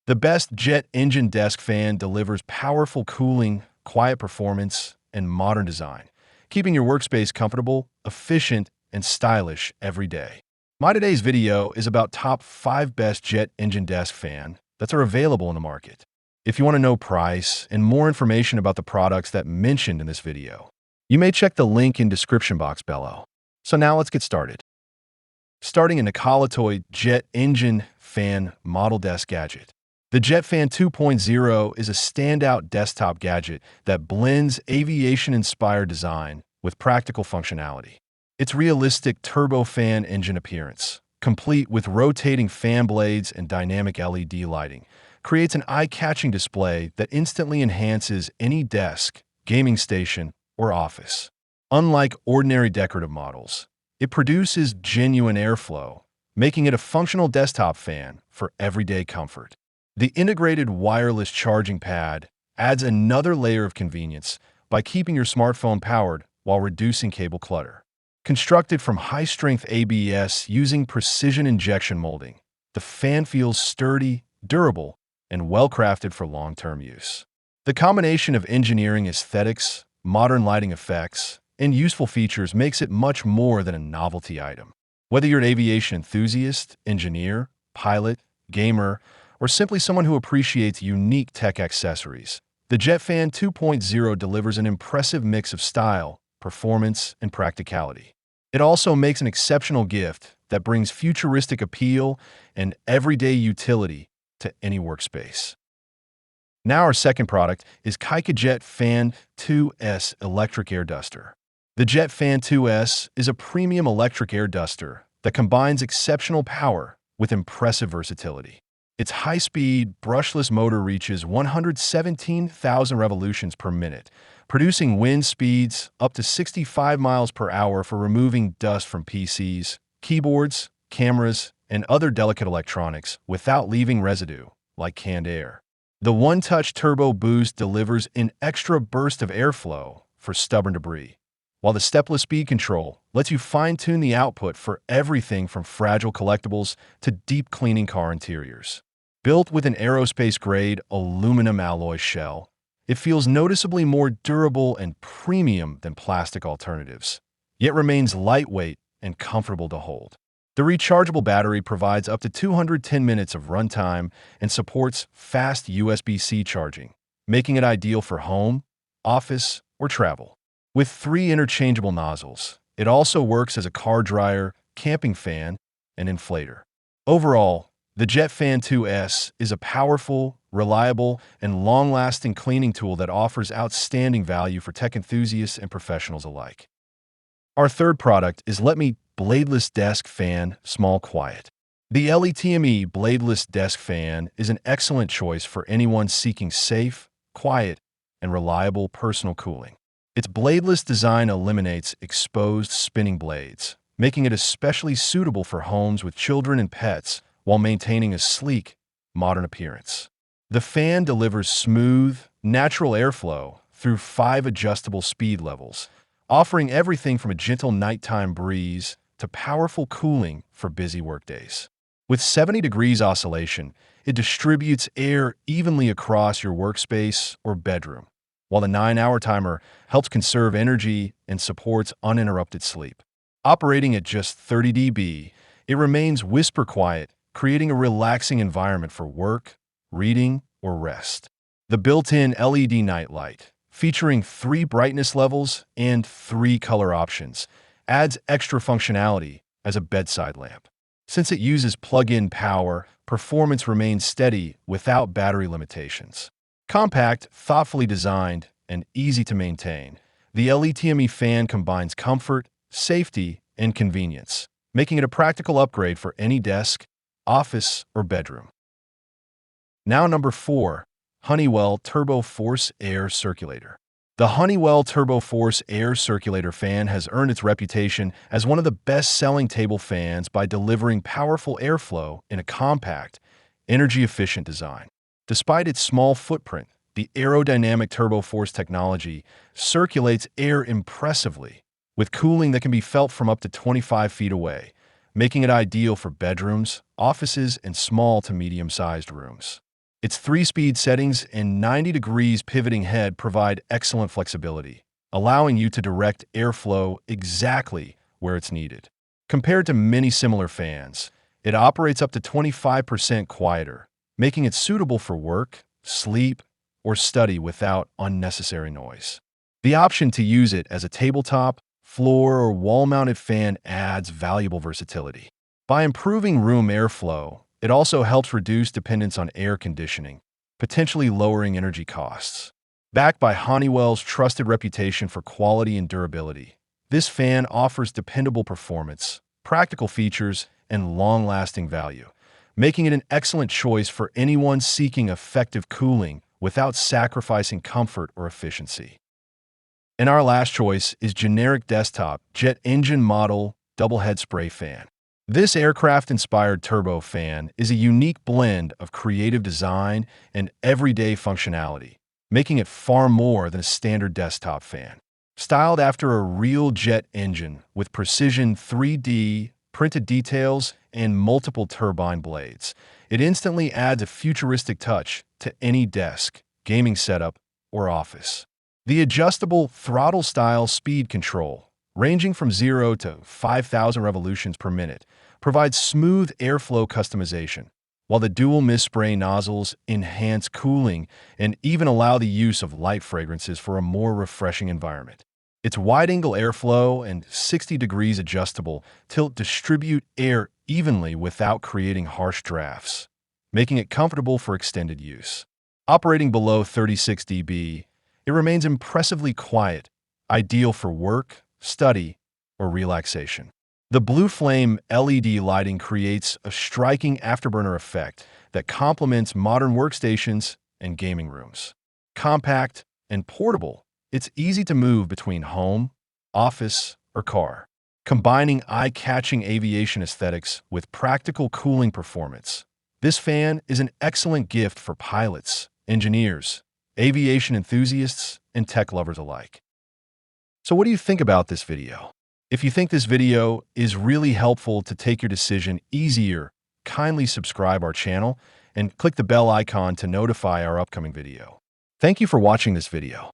The best jet engine desk fan delivers powerful cooling, quiet performance, and modern design, keeping your workspace comfortable, efficient, and stylish every day. My today's video is about top 5 best jet engine desk fan that are available in the market. If you want to know price and more information about the products that mentioned in this video, you may check the link in description box below. So now let's get started. Starting in the Colatoid Jet Engine Fan Model Desk Gadget. The Jet Fan 2.0 is a standout desktop gadget that blends aviation-inspired design with practical functionality. Its realistic turbofan engine appearance, complete with rotating fan blades and dynamic LED lighting, creates an eye-catching display that instantly enhances any desk, gaming station, or office. Unlike ordinary decorative models, it produces genuine airflow, making it a functional desktop fan for everyday comfort. The integrated wireless charging pad adds another layer of convenience by keeping your smartphone powered while reducing cable clutter. Constructed from high-strength ABS using precision injection molding, the fan feels sturdy, durable, and well-crafted for long-term use. The combination of engineering aesthetics, modern lighting effects, and useful features makes it much more than a novelty item. Whether you're an aviation enthusiast, engineer, pilot, gamer, or simply someone who appreciates unique tech accessories, the Jet Fan 2.0 delivers an impressive mix of style, performance, and practicality. It also makes an exceptional gift that brings futuristic appeal and everyday utility to any workspace. Now our second product is Kaika Jet Fan 2S Electric Air Duster. The Jet Fan 2S is a premium electric air duster that combines exceptional power with impressive versatility. Its high-speed, brushless motor reaches 117,000 revolutions per minute, producing wind speeds up to 65 miles per hour for removing dust from PCs, keyboards, cameras, and other delicate electronics without leaving residue, like canned air. The one-touch turbo boost delivers an extra burst of airflow for stubborn debris, while the stepless speed control lets you fine-tune the output for everything from fragile collectibles to deep-cleaning car interiors. Built with an aerospace-grade aluminum alloy shell, it feels noticeably more durable and premium than plastic alternatives, yet remains lightweight and comfortable to hold. The rechargeable battery provides up to 210 minutes of runtime and supports fast USB-C charging, making it ideal for home, office, or travel. With 3 interchangeable nozzles, it also works as a car dryer, camping fan, and inflator. Overall, the Jet Fan 2S is a powerful, reliable, and long-lasting cleaning tool that offers outstanding value for tech enthusiasts and professionals alike. Our third product is LETME Bladeless Desk Fan Small Quiet. The LETME Bladeless Desk Fan is an excellent choice for anyone seeking safe, quiet, and reliable personal cooling. Its bladeless design eliminates exposed spinning blades, making it especially suitable for homes with children and pets while maintaining a sleek, modern appearance. The fan delivers smooth, natural airflow through 5 adjustable speed levels, offering everything from a gentle nighttime breeze to powerful cooling for busy workdays. With 70 degrees oscillation, it distributes air evenly across your workspace or bedroom, while the 9-hour timer helps conserve energy and supports uninterrupted sleep. Operating at just 30 dB, it remains whisper quiet, creating a relaxing environment for work, reading, or rest. The built-in LED nightlight, featuring 3 brightness levels and 3 color options, adds extra functionality as a bedside lamp. Since it uses plug-in power, performance remains steady without battery limitations. Compact, thoughtfully designed, and easy to maintain, the LETME fan combines comfort, safety, and convenience, making it a practical upgrade for any desk, office, or bedroom. Now number 4, Honeywell Turbo Force Air Circulator. The Honeywell Turbo Force Air Circulator fan has earned its reputation as one of the best-selling table fans by delivering powerful airflow in a compact, energy-efficient design. Despite its small footprint, the aerodynamic Turbo Force technology circulates air impressively, with cooling that can be felt from up to 25 feet away, making it ideal for bedrooms, offices, and small to medium-sized rooms. Its 3-speed settings and 90 degrees pivoting head provide excellent flexibility, allowing you to direct airflow exactly where it's needed. Compared to many similar fans, it operates up to 25% quieter, making it suitable for work, sleep, or study without unnecessary noise. The option to use it as a tabletop, floor, or wall-mounted fan adds valuable versatility. By improving room airflow, it also helps reduce dependence on air conditioning, potentially lowering energy costs. Backed by Honeywell's trusted reputation for quality and durability, this fan offers dependable performance, practical features, and long-lasting value, making it an excellent choice for anyone seeking effective cooling without sacrificing comfort or efficiency. And our last choice is generic desktop jet engine model double head spray fan. This aircraft-inspired turbo fan is a unique blend of creative design and everyday functionality, making it far more than a standard desktop fan. Styled after a real jet engine with precision 3D printed details and multiple turbine blades, it instantly adds a futuristic touch to any desk, gaming setup, or office. The adjustable throttle-style speed control, ranging from 0 to 5,000 revolutions per minute, provides smooth airflow customization, while the dual mist spray nozzles enhance cooling and even allow the use of light fragrances for a more refreshing environment. Its wide-angle airflow and 60 degrees adjustable tilt distribute air evenly without creating harsh drafts, making it comfortable for extended use. Operating below 36 dB, it remains impressively quiet, ideal for work, study, or relaxation. The blue flame LED lighting creates a striking afterburner effect that complements modern workstations and gaming rooms. Compact and portable, it's easy to move between home, office, or car, combining eye-catching aviation aesthetics with practical cooling performance. This fan is an excellent gift for pilots, engineers, aviation enthusiasts, and tech lovers alike. So what do you think about this video? If you think this video is really helpful to take your decision easier, kindly subscribe our channel and click the bell icon to notify our upcoming video. Thank you for watching this video.